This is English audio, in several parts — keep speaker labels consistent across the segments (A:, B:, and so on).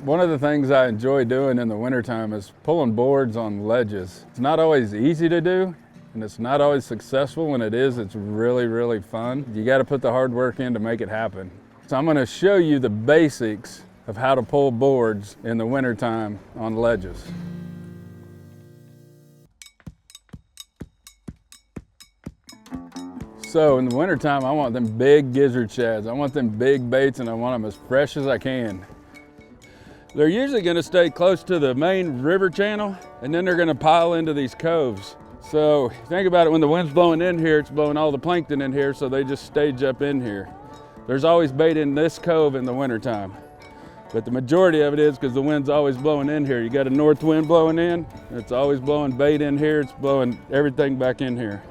A: One of the things I enjoy doing in the wintertime is pulling boards on ledges. It's not always easy to do, and it's not always successful. When it is, it's really, really fun. You got to put the hard work in to make it happen. So I'm going to show you the basics of how to pull boards in the wintertime on ledges. So in the wintertime, I want them big gizzard shads. I want them big baits, and I want them as fresh as I can. They're usually going to stay close to the main river channel, and then they're going to pile into these coves. So think about it, when the wind's blowing in here, it's blowing all the plankton in here, so they just stage up in here. There's always bait in this cove in the wintertime, but the majority of it is because the wind's always blowing in here. You got a north wind blowing in, it's always blowing bait in here, it's blowing everything back in here.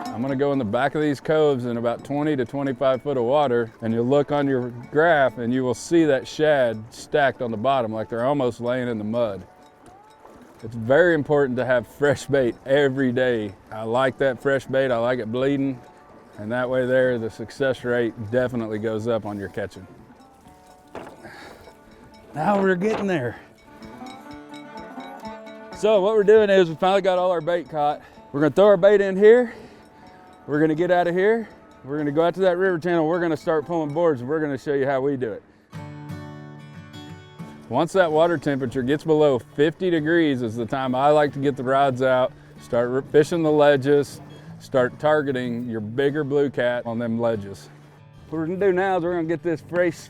A: I'm gonna go in the back of these coves in about 20 to 25 foot of water, and you'll look on your graph and you will see that shad stacked on the bottom like they're almost laying in the mud. It's very important to have fresh bait every day. I like that fresh bait, I like it bleeding, and that way there the success rate definitely goes up on your catching. Now we're getting there. So what we're doing is we finally got all our bait caught. We're gonna throw our bait in here. We're gonna get out of here. We're gonna go out to that river channel. We're gonna start pulling boards, and we're gonna show you how we do it. Once that water temperature gets below 50 degrees is the time I like to get the rods out, start fishing the ledges, start targeting your bigger blue cat on them ledges. What we're gonna do now is we're gonna get this fresh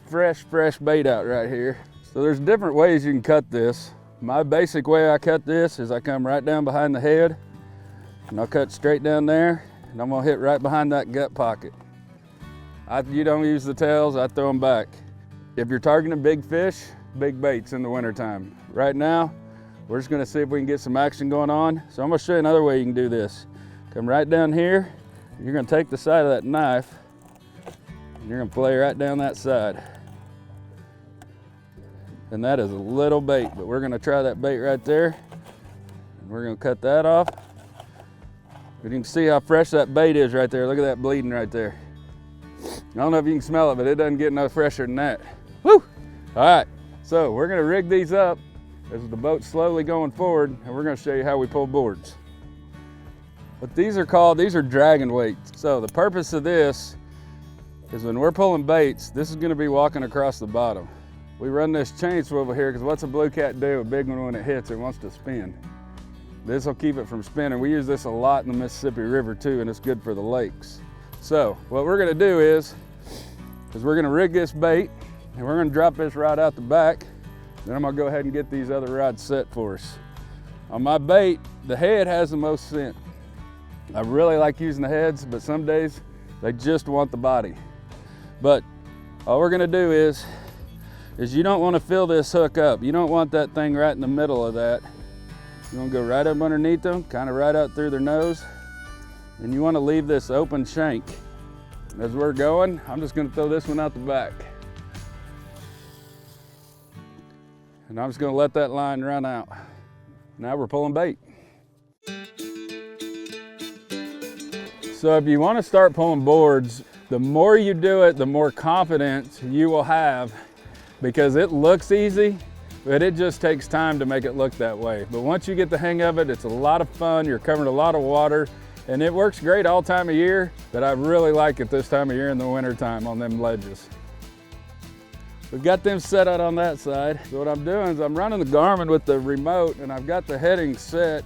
A: bait out right here. So there's different ways you can cut this. My basic way I cut this is I come right down behind the head, and I'll cut straight down there, and I'm gonna hit right behind that gut pocket. You don't use the tails, I throw them back. If you're targeting big fish, big baits in the wintertime. Right now, we're just gonna see if we can get some action going on. So I'm gonna show you another way you can do this. Come right down here, you're gonna take the side of that knife, and you're gonna play right down that side. And that is a little bait, but we're gonna try that bait right there. And we're gonna cut that off. You can see how fresh that bait is right there. Look at that bleeding right there. I don't know if you can smell it, but it doesn't get no fresher than that. Woo! All right, so we're gonna rig these up as the boat's slowly going forward, and we're gonna show you how we pull boards. What these are called, these are dragon weights. So the purpose of this is when we're pulling baits, this is gonna be walking across the bottom. We run this chain swivel here because what's a blue cat do? A big one when it hits, it wants to spin. This will keep it from spinning. We use this a lot in the Mississippi River too, and it's good for the lakes. So what we're gonna do is we're gonna rig this bait, and we're gonna drop this rod out the back. Then I'm gonna go ahead and get these other rods set for us. On my bait, the head has the most scent. I really like using the heads, but some days they just want the body. But all we're gonna do is you don't wanna fill this hook up. You don't want that thing right in the middle of that. You want to go right up underneath them, kind of right out through their nose, and you want to leave this open shank. As we're going, I'm just going to throw this one out the back. And I'm just going to let that line run out. Now we're pulling bait. So if you want to start pulling boards, the more you do it, the more confidence you will have, because it looks easy, but it just takes time to make it look that way. But once you get the hang of it, it's a lot of fun. You're covering a lot of water, and it works great all time of year, but I really like it this time of year in the winter time on them ledges. We've got them set out on that side. So what I'm doing is I'm running the Garmin with the remote, and I've got the heading set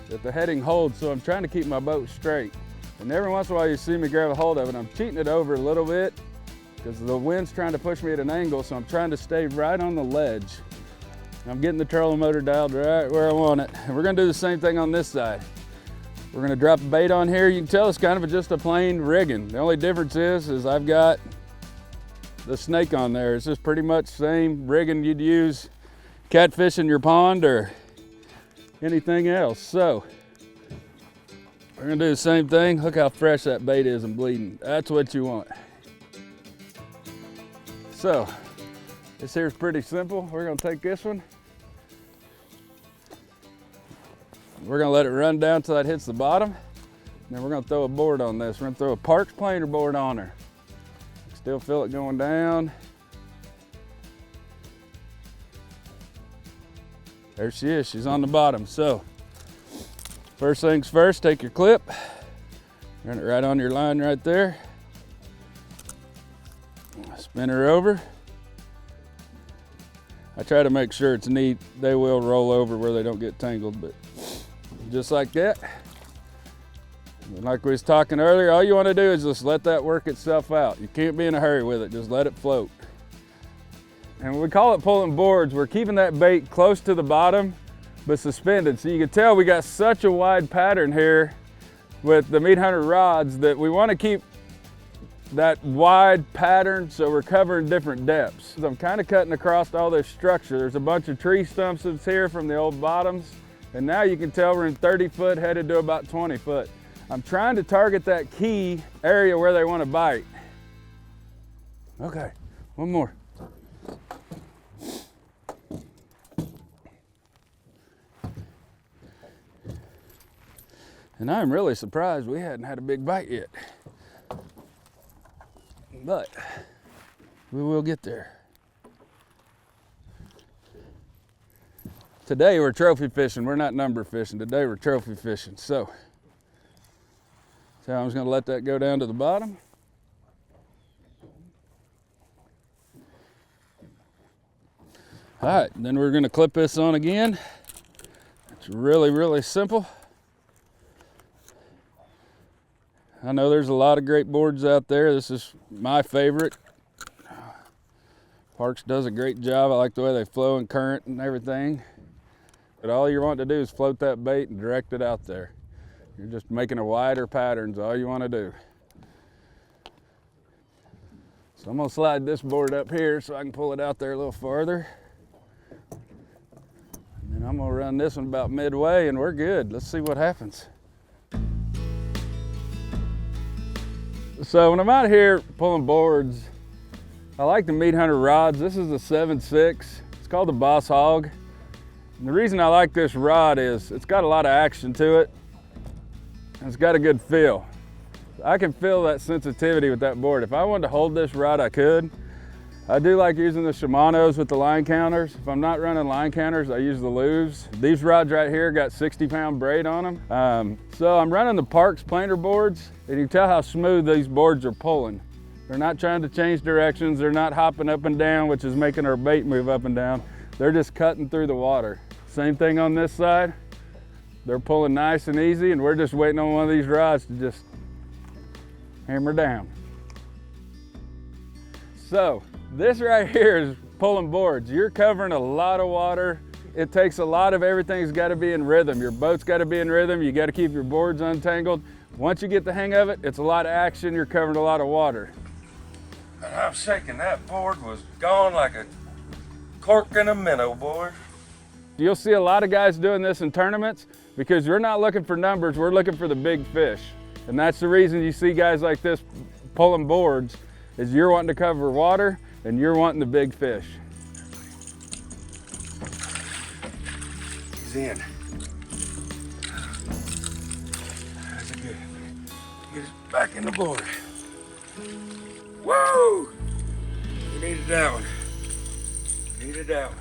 A: that the heading holds, so I'm trying to keep my boat straight. And every once in a while you see me grab a hold of it. I'm cheating it over a little bit, because the wind's trying to push me at an angle, so I'm trying to stay right on the ledge. I'm getting the trolling motor dialed right where I want it. And we're gonna do the same thing on this side. We're gonna drop a bait on here. You can tell it's kind of just a plain rigging. The only difference is I've got the snake on there. It's just pretty much the same rigging you'd use catfish in your pond or anything else. So we're gonna do the same thing. Look how fresh that bait is and bleeding. That's what you want. So this here is pretty simple. We're gonna take this one. We're gonna let it run down till it hits the bottom. And then we're gonna throw a board on this. We're gonna throw a Parks planer board on her. Still feel it going down. There she is, she's on the bottom. So, first things first, take your clip, run it right on your line right there. Spin her over. I try to make sure it's neat. They will roll over where they don't get tangled, but just like that. And like we was talking earlier, all you want to do is just let that work itself out. You can't be in a hurry with it, just let it float. And we call it pulling boards. We're keeping that bait close to the bottom, but suspended. So you can tell we got such a wide pattern here with the meat hunter rods that we want to keep that wide pattern so we're covering different depths. I'm kind of cutting across all this structure. There's a bunch of tree stumps that's here from the old bottoms, and now you can tell we're in 30 foot headed to about 20 foot. I'm trying to target that key area where they want to bite. Okay, one more. And I'm really surprised we hadn't had a big bite yet. But we will get there. Today we're trophy fishing. We're not number fishing. Today we're trophy fishing. So I'm just gonna let that go down to the bottom. All right, then we're gonna clip this on again. It's really, really simple. I know there's a lot of great boards out there. This is my favorite. Parks does a great job. I like the way they flow in current and everything. But all you want to do is float that bait and direct it out there. You're just making a wider pattern is all you want to do. So I'm gonna slide this board up here so I can pull it out there a little farther. And then I'm gonna run this one about midway and we're good. Let's see what happens. So when I'm out here pulling boards, I like the meat hunter rods. This is a 7.6. It's called the Boss Hog. And the reason I like this rod is it's got a lot of action to it. And it's got a good feel. I can feel that sensitivity with that board. If I wanted to hold this rod, I could. I do like using the Shimano's with the line counters. If I'm not running line counters, I use the Lew's. These rods right here got 60-pound braid on them. So I'm running the Parks planer boards, and you can tell how smooth these boards are pulling. They're not trying to change directions. They're not hopping up and down, which is making our bait move up and down. They're just cutting through the water. Same thing on this side. They're pulling nice and easy, and we're just waiting on one of these rods to just hammer down. So this right here is pulling boards. You're covering a lot of water. It takes a lot of everything's got to be in rhythm. Your boat's got to be in rhythm. You got to keep your boards untangled. Once you get the hang of it, it's a lot of action. You're covering a lot of water.
B: And I'm shaking, that board was gone like a cork in a minnow, boy.
A: You'll see a lot of guys doing this in tournaments because you're not looking for numbers, we're looking for the big fish. And that's the reason you see guys like this pulling boards, is you're wanting to cover water and you're wanting the big fish.
B: He's in. That's a good. Get us back in the board. Woo! We needed that one. Needed that one.